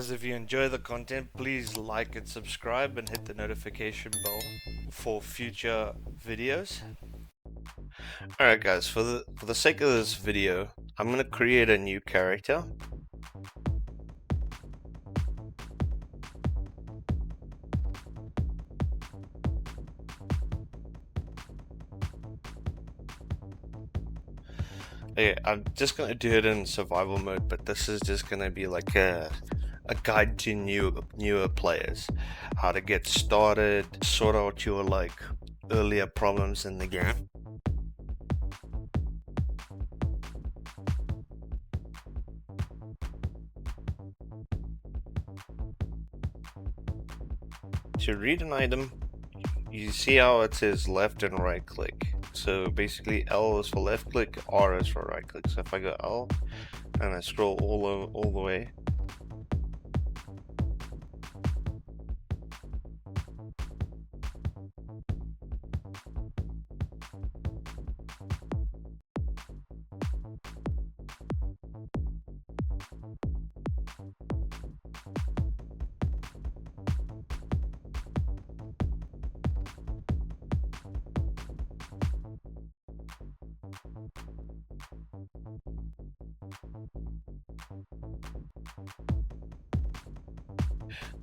guys, if you enjoy the content, please like and subscribe and hit the notification bell for future videos. Alright guys, for the sake of this video, I'm gonna create a new character. Okay, I'm just gonna do it in survival mode, but this is just gonna be like a guide to newer players, how to get started, sort out your like earlier problems in the game. To read an item, you see how it says left and right click. So basically L is for left click, R is for right click. So if I go L and I scroll all the way,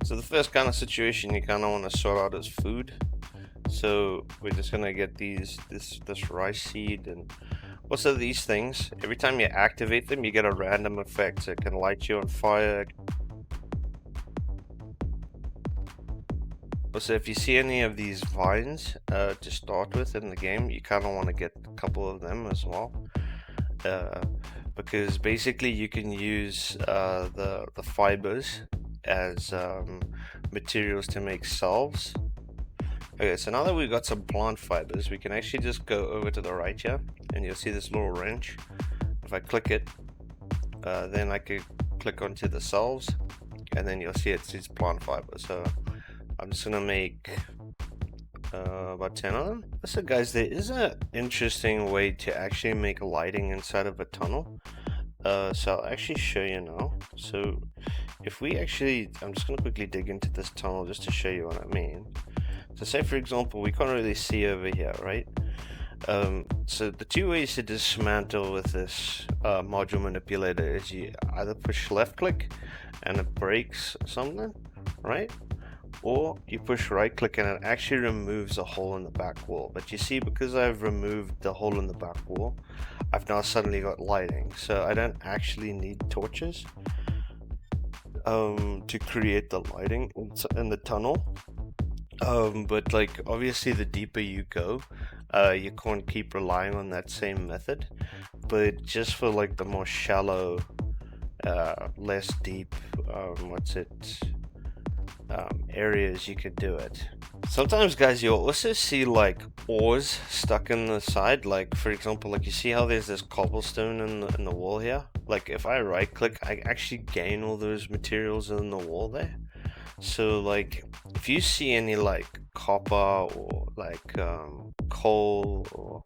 so the first kind of situation you kind of want to sort out is food. So we're just gonna get this rice seed, and also these things, every time you activate them you get a random effect. So it can light you on fire. Also, if you see any of these vines to start with in the game, you kind of want to get a couple of them as well, because basically you can use the fibers as materials to make salves. Okay, so now that we've got some plant fibers, we can actually just go over to the right here, and you'll see this little wrench. If I click it, then I could click onto the salves, and then you'll see it says plant fibers. So I'm just gonna make about 10 of them. So guys, there is an interesting way to actually make lighting inside of a tunnel. So I'll actually show you now. So if we actually, I'm just gonna quickly dig into this tunnel just to show you what I mean. So say for example, we can't really see over here, right? So the two ways to dismantle with this module manipulator is you either push left click and it breaks something, right? Or you push right click and it actually removes a hole in the back wall. But you see, because I've removed the hole in the back wall, I've now suddenly got lighting. So I don't actually need torches to create the lighting in the tunnel. But like obviously the deeper you go, you can't keep relying on that same method. But just for like the more shallow, less deep, areas, you could do it. Sometimes guys, you'll also see like ores stuck in the side. Like for example, like you see how there's this cobblestone in the wall here. Like if I right click, I actually gain all those materials in the wall there. So like if you see any like copper or like coal or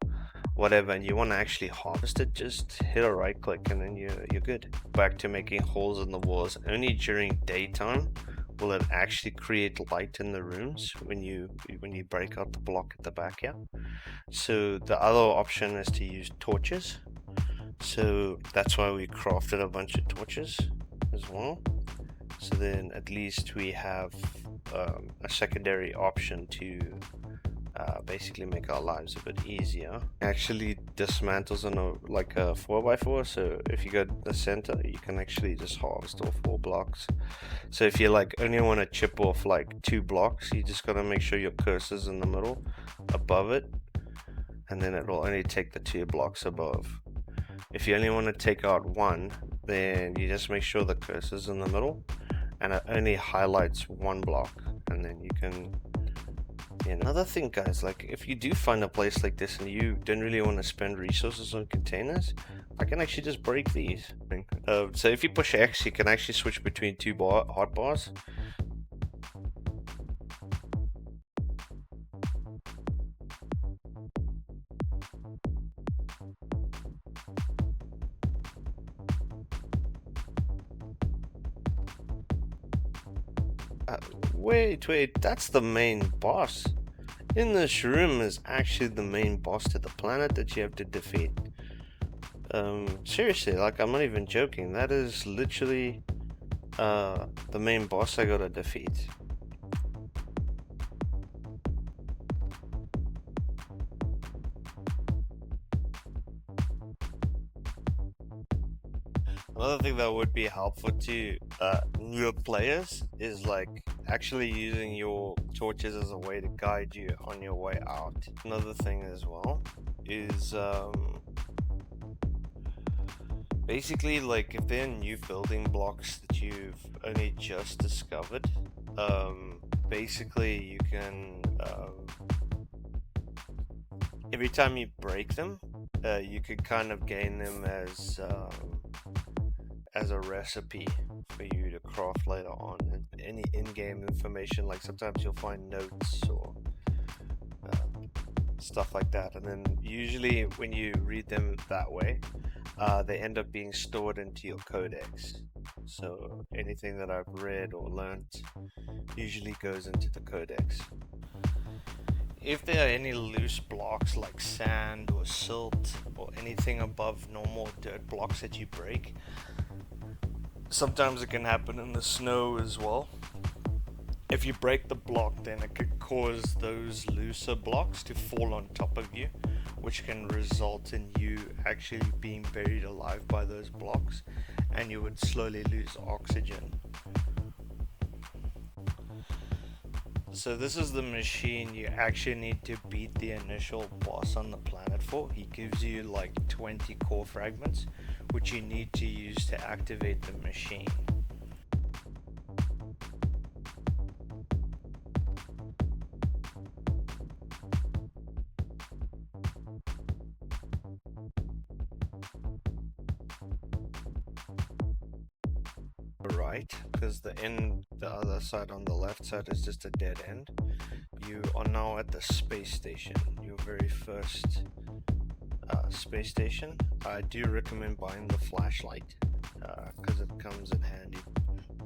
whatever, and you want to actually harvest it, just hit a right click and then you're good. Back to making holes in the walls. Only during daytime will it actually create light in the rooms when you break out the block at the back here. So the other option is to use torches. So that's why we crafted a bunch of torches as well. So then at least we have a secondary option to basically make our lives a bit easier. Actually dismantles on a 4x4, so if you go to the center you can actually just harvest all 4 blocks. So if you like only want to chip off like 2 blocks, you just gotta make sure your cursor's in the middle above it, and then it will only take the 2 blocks above. If you only want to take out 1, then you just make sure the cursor's in the middle and it only highlights 1 block, and then you can. Yeah, another thing guys, like if you do find a place like this and you don't really want to spend resources on containers, I can actually just break these. So if you push X, you can actually switch between 2 hotbars. Wait, that's the main boss. In this room is actually the main boss to the planet that you have to defeat. Seriously, like, I'm not even joking. That is literally the main boss I gotta defeat. Another thing that would be helpful to newer players is like actually using your torches as a way to guide you on your way out. Another thing as well is basically, like, if there are new building blocks that you've only just discovered, basically you can every time you break them, you could kind of gain them as a recipe for you to craft later on. And any in-game information, like sometimes you'll find notes or stuff like that, and then usually when you read them that way, they end up being stored into your codex. So anything that I've read or learnt usually goes into the codex. If there are any loose blocks like sand or silt or anything above normal dirt blocks that you break, sometimes it can happen in the snow as well. If you break the block, then it could cause those looser blocks to fall on top of you, which can result in you actually being buried alive by those blocks, and you would slowly lose oxygen. So this is the machine you actually need to beat the initial boss on the planet for. He gives you like 20 core fragments, which you need to use to activate the machine. Right, because the other side on the left side is just a dead end. You are now at the space station, your very first space station. I do recommend buying the flashlight because it comes in handy.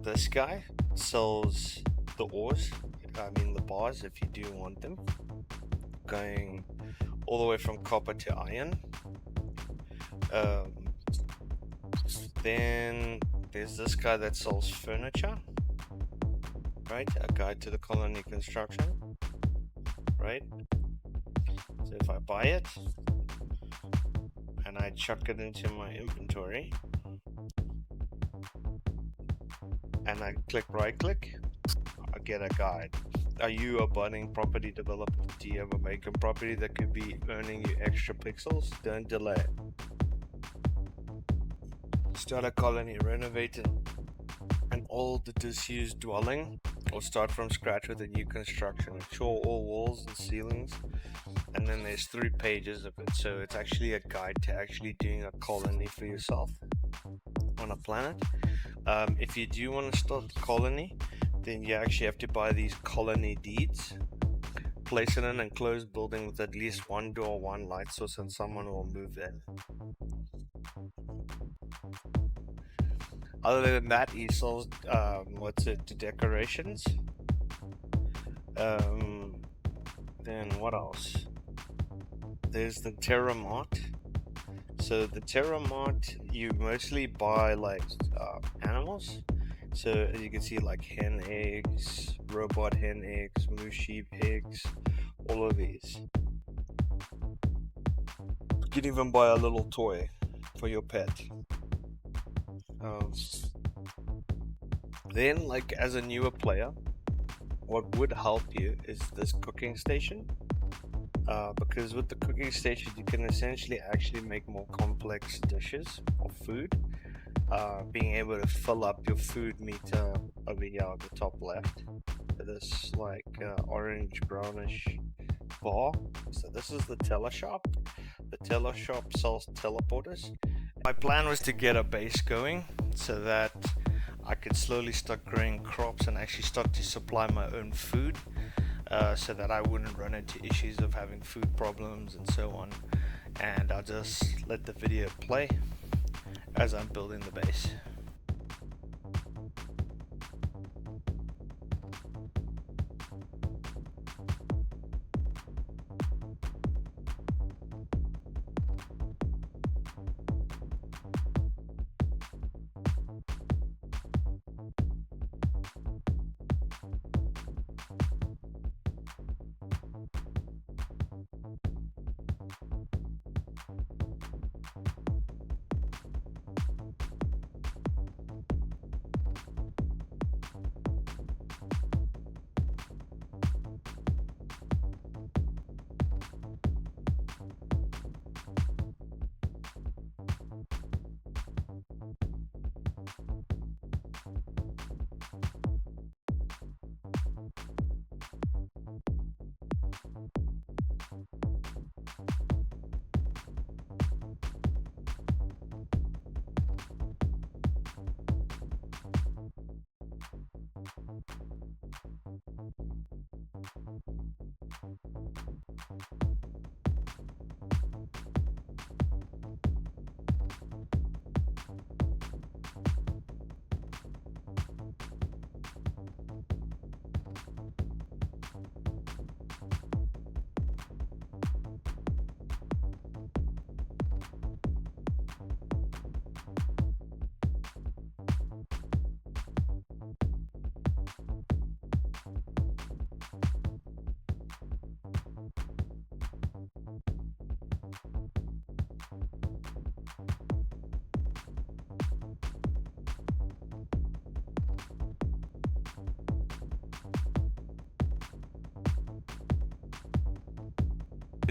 This guy sells the ores, the bars, if you do want them, going all the way from copper to iron. Then there's this guy that sells furniture, right? A guide to the colony construction, right? So if I buy it and I chuck it into my inventory and I right click, I get a guide. Are you a budding property developer? Do you have a vacant property that could be earning you extra pixels? Don't delay. Start a colony, renovate an old disused dwelling, or start from scratch with a new construction. Ensure all walls and ceilings, and then there's 3 pages of it. So it's actually a guide to actually doing a colony for yourself on a planet. If you do want to start the colony, then you actually have to buy these colony deeds, place it in an enclosed building with at least 1 door, 1 light source, and someone will move in. Other than that, he sells decorations. Then what else? There's the Terra Mart. So the Terra Mart, you mostly buy like animals. So as you can see, like hen eggs, robot hen eggs, moose sheep eggs, all of these. You can even buy a little toy for your pet. Then, like, as a newer player, what would help you is this cooking station, because with the cooking station you can essentially actually make more complex dishes of food, being able to fill up your food meter over here at the top left, this like orange brownish bar. So this is the teleshop. The teleshop sells teleporters. My plan was to get a base going so that I could slowly start growing crops and actually start to supply my own food, so that I wouldn't run into issues of having food problems and so on. And I'll just let the video play as I'm building the base.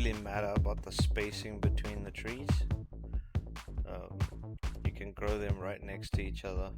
really matter about the spacing between the trees. You can grow them right next to each other.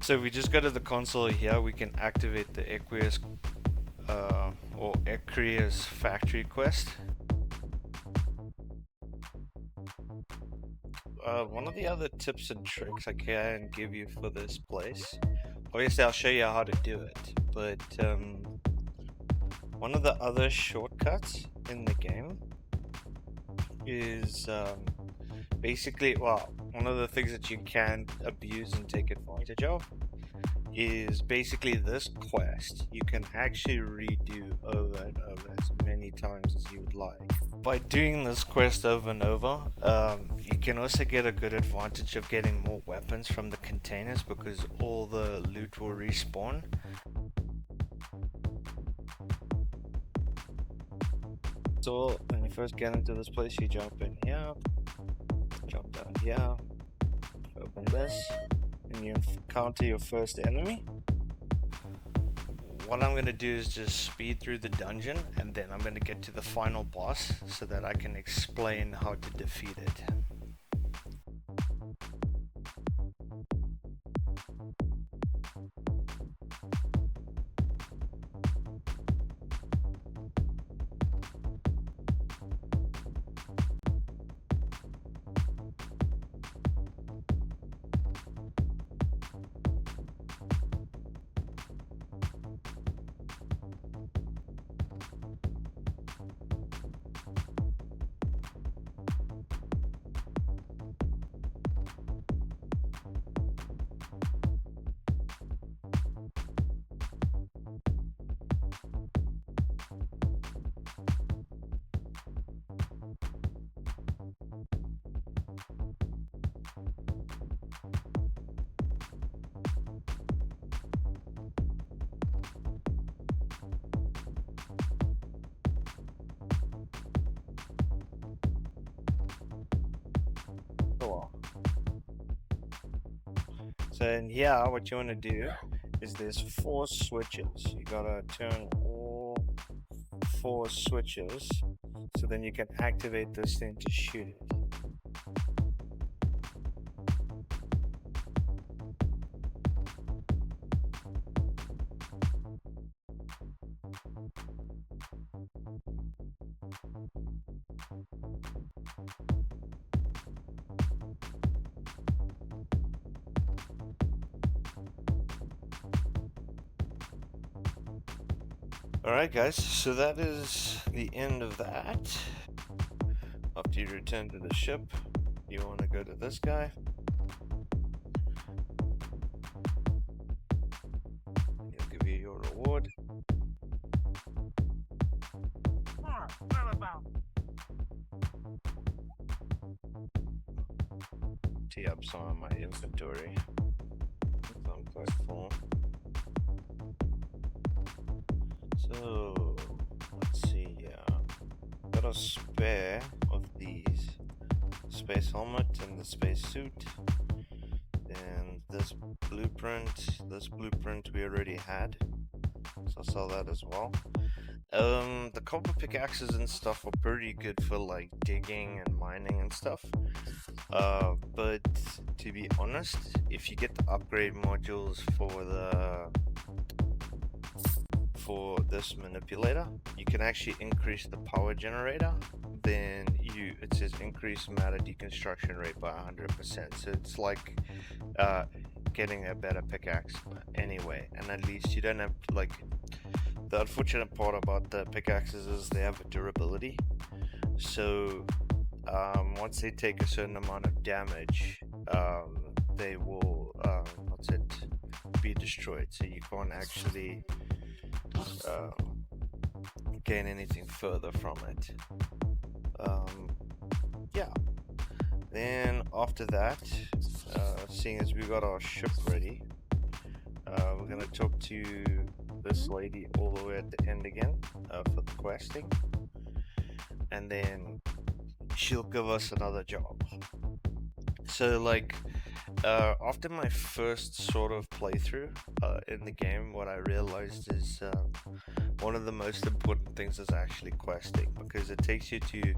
So if we just go to the console here, we can activate the Erchius or Erchius factory quest. One of the other tips and tricks I can give you for this place, obviously I'll show you how to do it, but one of the other shortcuts in the game is basically, well, one of the things that you can abuse and take advantage of is basically this quest you can actually redo over and over as many times as you would like. By doing this quest over and over, you can also get a good advantage of getting more weapons from the containers because all the loot will respawn. So when you first get into this place, you jump in here, jump down here, open this, and you encounter your first enemy. What I'm going to do is just speed through the dungeon, and then I'm going to get to the final boss so that I can explain how to defeat it. Cool. So in here, what you want to do is there's 4 switches. You gotta turn all 4 switches, so then you can activate this thing to shoot it. Alright guys, so that is the end of that. After you return to the ship, you want to go to this guy. He'll give you your reward. Tee up some of my inventory. I'm quite full. So let's see. Got a spare of these space helmet and the space suit, and this blueprint we already had, so I'll sell that as well. The copper pickaxes and stuff are pretty good for like digging and mining and stuff, but to be honest, if you get the upgrade modules for this manipulator, you can actually increase the power generator. Then it says increase matter deconstruction rate by 100%, so it's like getting a better pickaxe anyway, and at least you don't have to, like, the unfortunate part about the pickaxes is they have a durability, so once they take a certain amount of damage, they will be destroyed, so you can't actually gain anything further from it. Yeah, then after that, seeing as we got our ship ready, we're gonna talk to this lady all the way at the end again for the questing, and then she'll give us another job. So like after my first sort of playthrough in the game, what I realized is one of the most important things is actually questing, because it takes you to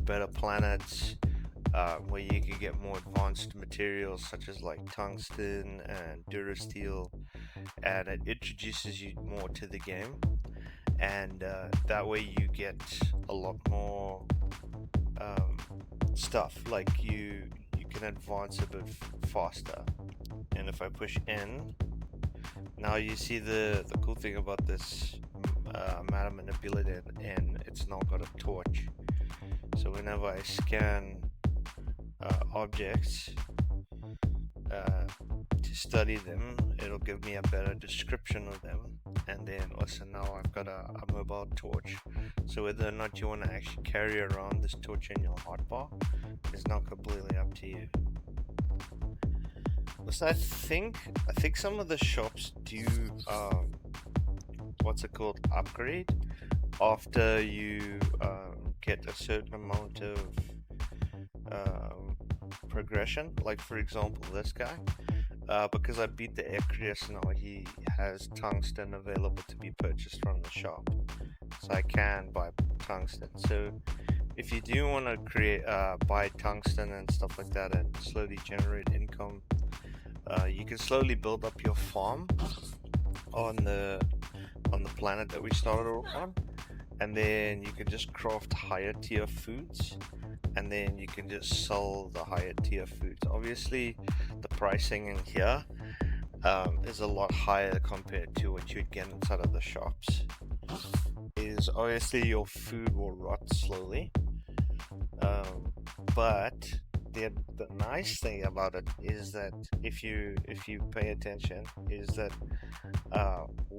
better planets where you can get more advanced materials such as like tungsten and durasteel, and it introduces you more to the game, and that way you get a lot more stuff, like you can advance a bit faster. And if I push N, now you see the cool thing about this matter manipulator, and it's now got a torch, so whenever I scan objects to study them, it'll give me a better description of them. And then also now I've got a mobile torch, so whether or not you want to actually carry around this torch in your hotbar is now completely up to you. So I think some of the shops do what's it called, upgrade after you get a certain amount of progression. Like for example this guy, because I beat the Erchius, now he has tungsten available to be purchased from the shop, so I can buy tungsten. So if you do want to create buy tungsten and stuff like that and slowly generate income, you can slowly build up your farm on the planet that we started on, and then you can just craft higher tier foods, and then you can just sell the higher tier foods. Obviously the pricing in here is a lot higher compared to what you'd get inside of the shops. Is obviously your food will rot slowly, but the nice thing about it is that if you pay attention, is that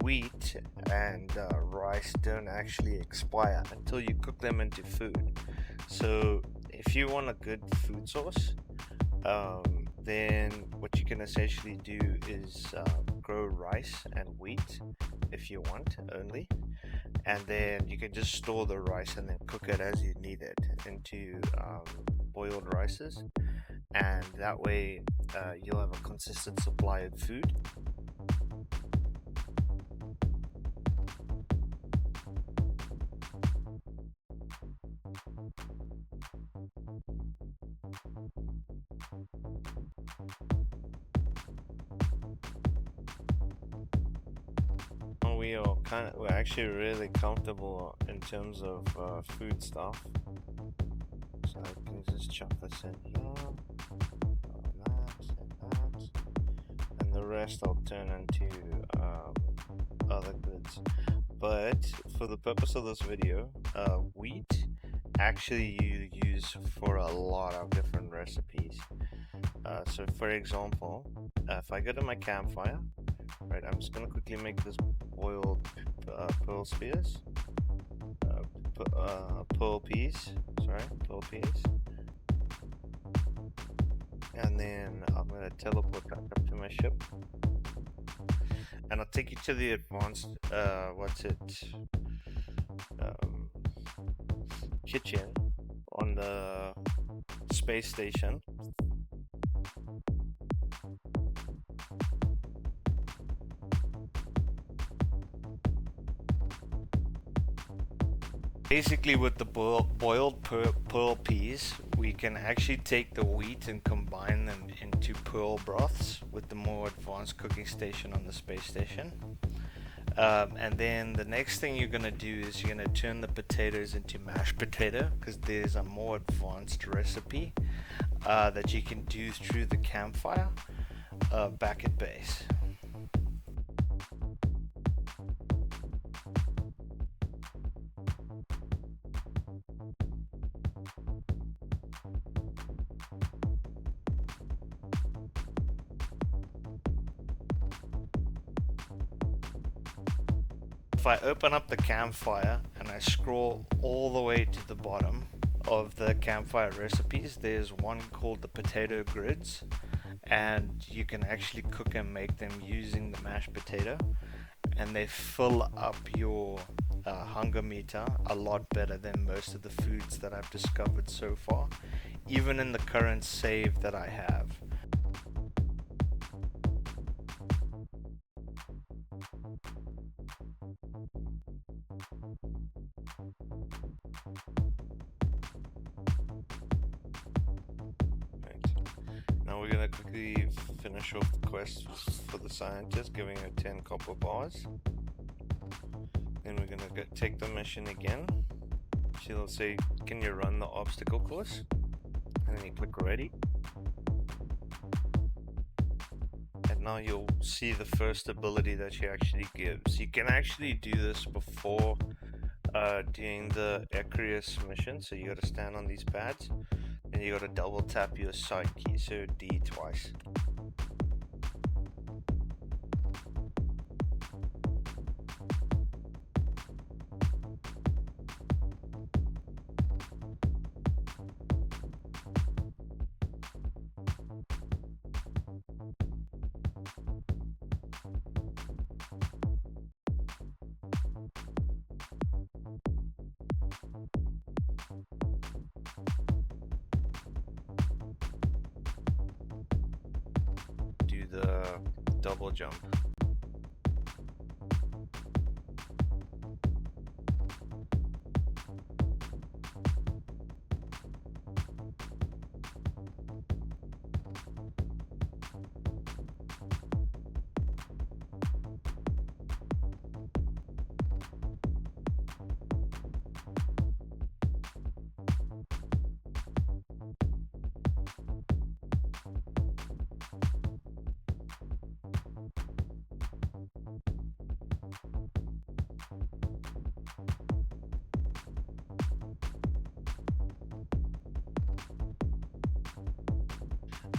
wheat and rice don't actually expire until you cook them into food. So if you want a good food source, then what you can essentially do is grow rice and wheat if you want only, and then you can just store the rice and then cook it as you need it into boiled rices, and that way you'll have a consistent supply of food. We're actually really comfortable in terms of food stuff. So I can just chuck this in here, and the rest I'll turn into other goods. But for the purpose of this video, wheat actually you use for a lot of different recipes. So for example, if I go to my campfire, right, I'm just gonna quickly make this boiled pearl spears, pearl peas, and then I'm gonna teleport back up to my ship, and I'll take you to the advanced, kitchen on the space station. Basically, with the boiled pearl peas, we can actually take the wheat and combine them into pearl broths with the more advanced cooking station on the space station. And then the next thing you're going to do is you're going to turn the potatoes into mashed potato, because there's a more advanced recipe that you can do through the campfire back at base. If I open up the campfire and I scroll all the way to the bottom of the campfire recipes, there's one called the potato grids, and you can actually cook and make them using the mashed potato, and they fill up your hunger meter a lot better than most of the foods that I've discovered so far, even in the current save that I have. Now we're going to quickly finish off the quest for the scientist, giving her 10 copper bars. Then we're going to take the mission again. She'll say, can you run the obstacle course? And then you click ready. And now you'll see the first ability that she actually gives. You can actually do this before doing the Erchius mission. So you got to stand on these pads. And you gotta double tap your side key, so D twice. The double jump.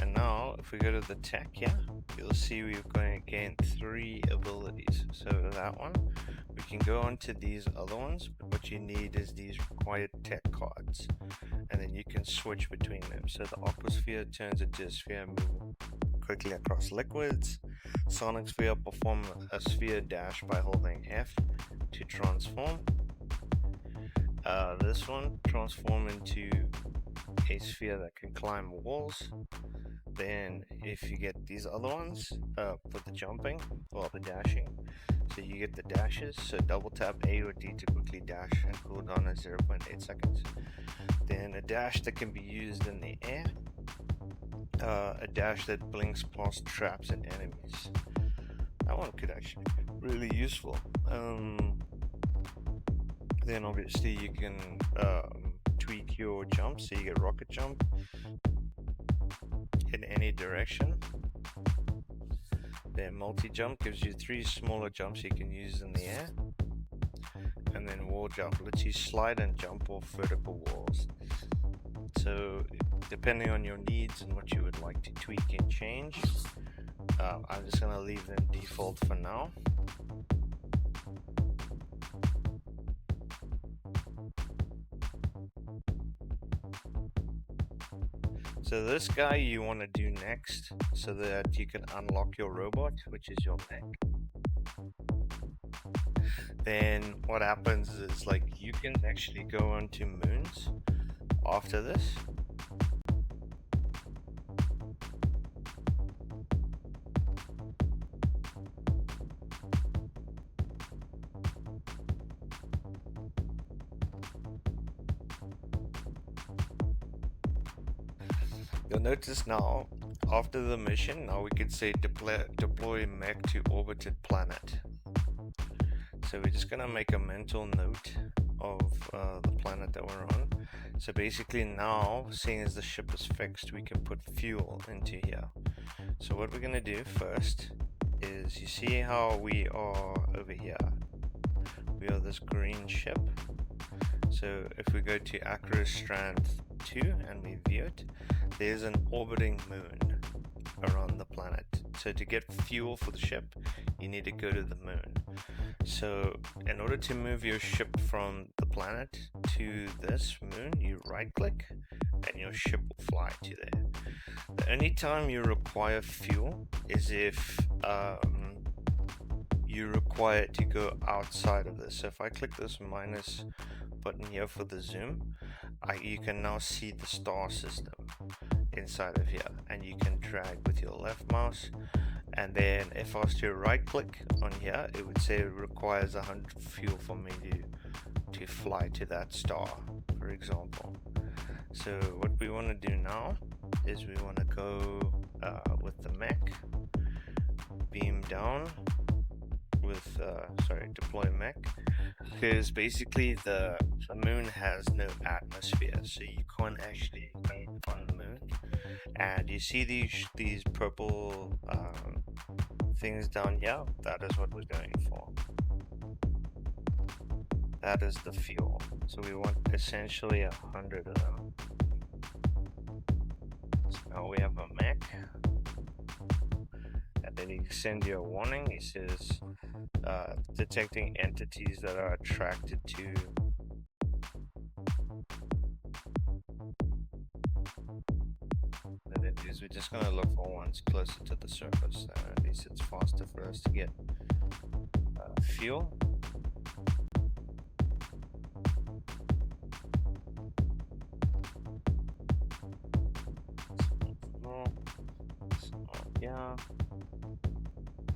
And now, if we go to the tech here, you'll see we're going to gain 3 abilities. So that one, we can go on to these other ones, but what you need is these required tech cards. And then you can switch between them. So the aquasphere turns into a sphere moving quickly across liquids. Sonic sphere perform a sphere dash by holding F to transform. This one transform into a sphere that can climb walls. Then if you get these other ones for the jumping, well, the dashing, so you get the dashes, so double tap A or D to quickly dash and cooldown at 0.8 seconds. Then a dash that can be used in the air, a dash that blinks past traps and enemies. That one could actually be really useful. Then obviously you can tweak your jump, so you get rocket jump in any direction. Then multi-jump gives you 3 smaller jumps you can use in the air. And then wall jump lets you slide and jump off vertical walls. So depending on your needs and what you would like to tweak and change, I'm just going to leave them default for now. So this guy you want to do next so that you can unlock your robot, which is your mech. Then what happens is, like, you can actually go onto moons after this. You'll notice now, after the mission, now we can say deploy mech to orbited planet. So we're just gonna make a mental note of the planet that we're on. So basically now, seeing as the ship is fixed, we can put fuel into here. So what we're gonna do first is, you see how we are over here? We are this green ship. So if we go to Acro Strand 2 and we view it, there's an orbiting moon around the planet. So to get fuel for the ship, you need to go to the moon. So in order to move your ship from the planet to this moon, you right click and your ship will fly to there. The only time you require fuel is if you require it to go outside of this. So if I click this minus button here for the zoom, you can now see the star system inside of here, and you can drag with your left mouse. And then if I was to right click on here, it would say it requires 100 fuel for me to fly to that star, for example. So what we want to do now is we want to go with the mech, beam down with deploy mech, because basically the moon has no atmosphere, so you can't actually go on the moon. And you see these purple things down here? That is what we're going for. That is the fuel. So we want essentially 100 of them. So now we have a mech. And then he sends you a warning. He says detecting entities that are attracted to we're just going to look for ones closer to the surface. At least it's faster for us to get fuel. Yeah.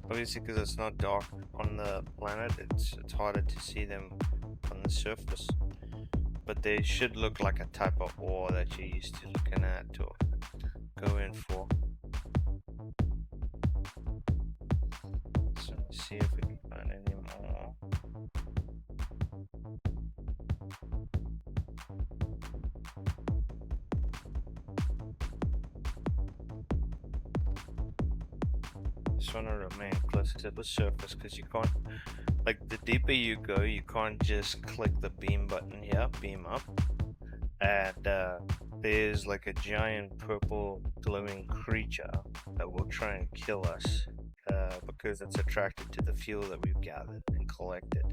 Obviously, because it's not dark on the planet, it's harder to see them on the surface. But they should look like a type of ore that you're used to looking at or go in for. So let's see if we can find any more. Just want to remain closer to the surface, because you can't, like, the deeper you go, you can't just click the beam button here, beam up, and there's like a giant purple glowing creature that will try and kill us because it's attracted to the fuel that we've gathered and collected.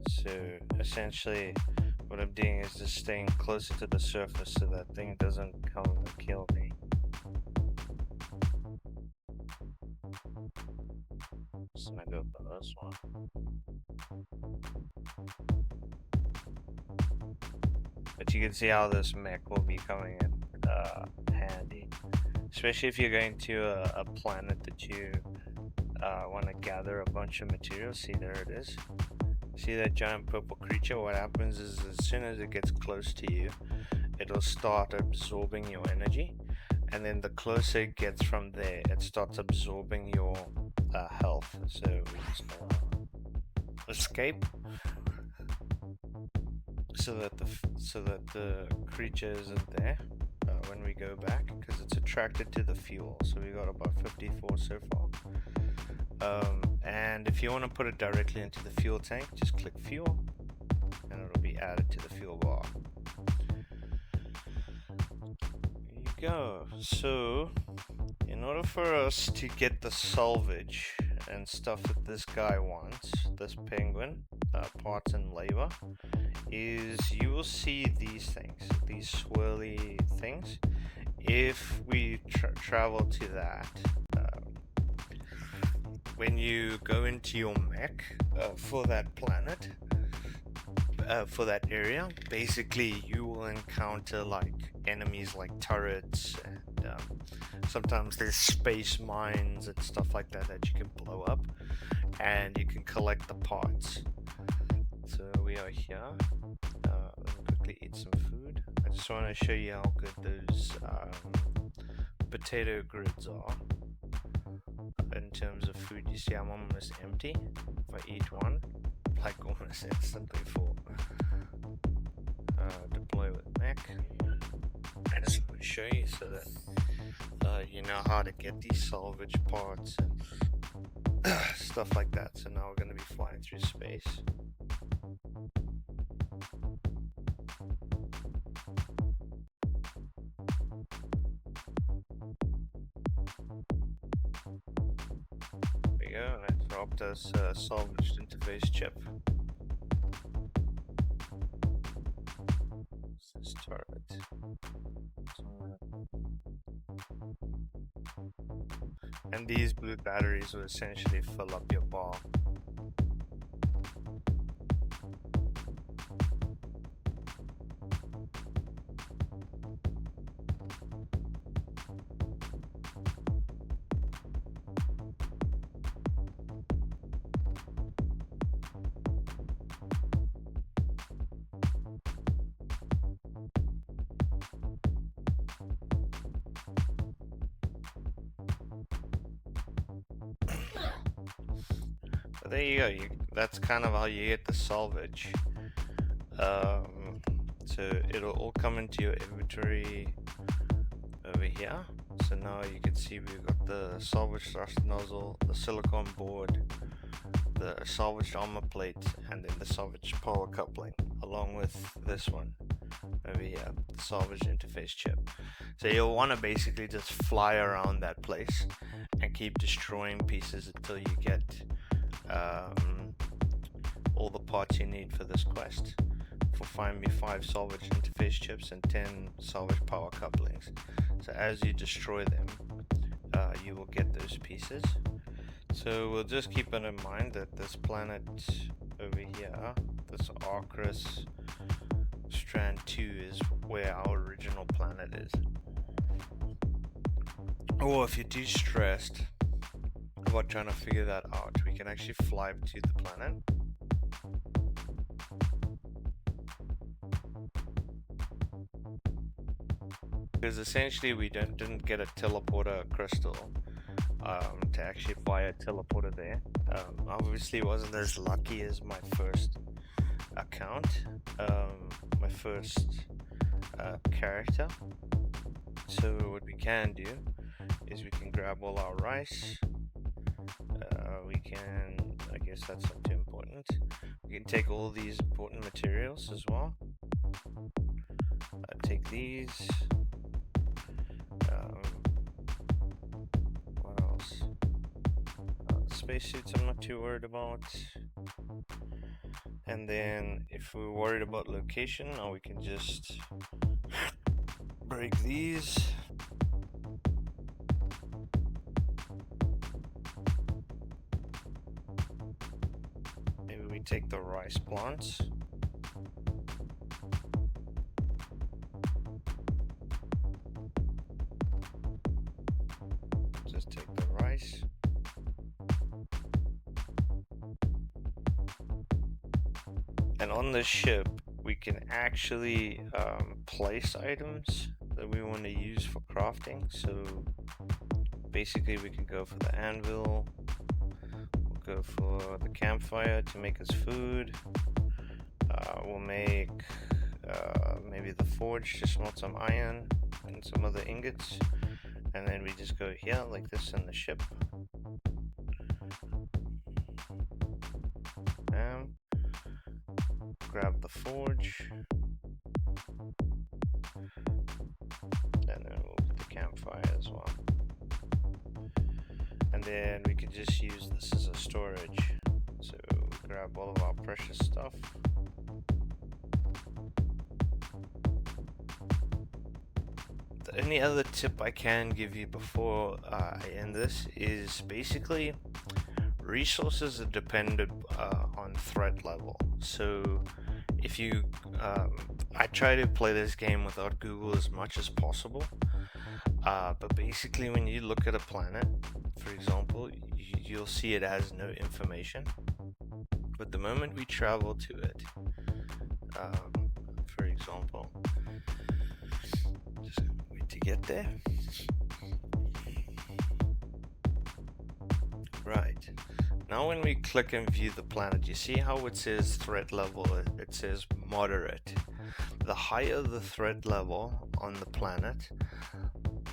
So essentially what I'm doing is just staying closer to the surface so that thing doesn't come and kill me. So I go for this one. But you can see how this mech will be coming in. handy, especially if you're going to a planet that you want to gather a bunch of materials. See, there it is. See that giant purple creature? What happens is as soon as it gets close to you, it'll start absorbing your energy, and then the closer it gets from there, it starts absorbing your health. So we just escape so that the creature isn't there when we go back, because it's attracted to the fuel. So we got about 54 so far. And if you want to put it directly into the fuel tank, just click fuel and it'll be added to the fuel bar. There you go. So in order for us to get the salvage and stuff that this guy wants, this penguin, parts and labor, is you will see these things, these swirly things. If we travel to that, when you go into your mech for that planet, for that area, basically you will encounter like enemies like turrets, and sometimes there's space mines and stuff like that that you can blow up, and you can collect the parts. So we are here. Let me quickly eat some food. I just want to show you how good those potato grids are. In terms of food, you see I'm almost empty. If I eat one, like almost instantly full. Deploy with Mech. I just want to show you so that you know how to get these salvage parts and stuff like that. So now we're going to be flying through space. There we go, and it dropped us a salvaged interface chip. This turret. And these blue batteries will essentially fill up your bar. There you go. That's kind of how you get the salvage. So it'll all come into your inventory over here. So now you can see we've got the salvage thrust nozzle, the silicon board, the salvaged armor plate, and then the salvage power coupling, along with this one over here, the salvage interface chip. So you'll want to basically just fly around that place and keep destroying pieces until you get all the parts you need for this quest. For find me 5 salvage interface chips and 10 salvage power couplings. So as you destroy them, you will get those pieces. So we'll just keep it in mind that this planet over here, this Arcris Strand 2, is where our original planet is. Or if you're too stressed about trying to figure that out, we can actually fly to the planet. Because essentially we didn't get a teleporter crystal to actually fly a teleporter there. Obviously it wasn't as lucky as my first account, my first character. So what we can do is we can grab all our rice. We can, I guess that's not too important. We can take all these important materials as well. Take these. What else? Spacesuits I'm not too worried about. And then if we're worried about location, now we can just break these. Maybe we take the rice plants. then on the ship we can actually place items that we want to use for crafting. So basically we can go for the anvil, we'll go for the campfire to make us food, we'll make maybe the forge to smelt some iron and some other ingots, and then we just go here like this in the ship. Grab the forge, and then we'll put the campfire as well. And then we can just use this as a storage. So grab all of our precious stuff. The only other tip I can give you before I end this is basically resources are dependent on threat level. So if you I try to play this game without Google as much as possible, but basically when you look at a planet, for example, you'll see it has no information, but the moment we travel to it, for example, just wait to get there. Right, now when we click and view the planet, you see how it says threat level, it says moderate. The higher the threat level on the planet,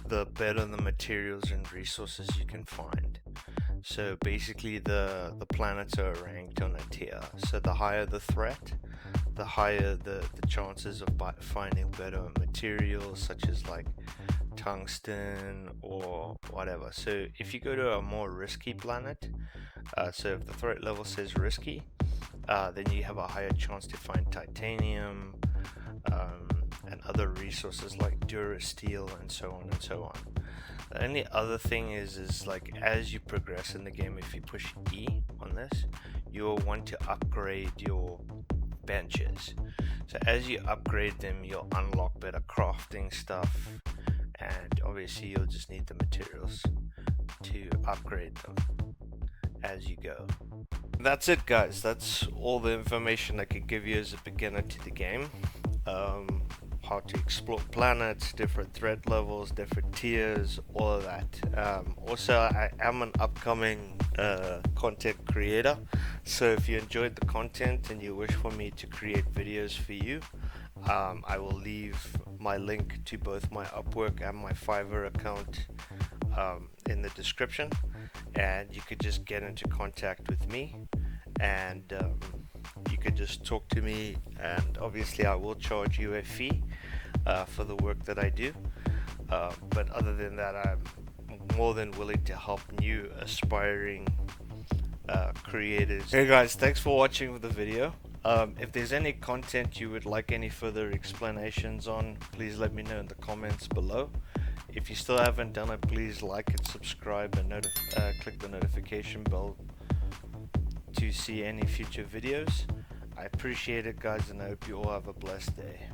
the better the materials and resources you can find. So basically the planets are ranked on a tier. So the higher the threat, the higher the chances of finding better materials, such as like tungsten or whatever. So if you go to a more risky planet, so if the threat level says risky, then you have a higher chance to find titanium and other resources like durasteel and so on and so on. The only other thing is like as you progress in the game, if you push E on this, you'll want to upgrade your benches. So as you upgrade them, you'll unlock better crafting stuff, and obviously you'll just need the materials to upgrade them as you go. That's it, guys. That's all the information I could give you as a beginner to the game. How to explore planets, different threat levels, different tiers, all of that. Also, I am an upcoming content creator, so if you enjoyed the content and you wish for me to create videos for you, I will leave my link to both my Upwork and my Fiverr account in the description, and you could just get into contact with me, and you could just talk to me, and obviously I will charge you a fee for the work that I do, but other than that, I'm more than willing to help new aspiring creators. Hey guys, thanks for watching the video. If there's any content you would like any further explanations on, please let me know in the comments below. If you still haven't done it, please like and subscribe and click the notification bell to see any future videos. I appreciate it, guys, and I hope you all have a blessed day.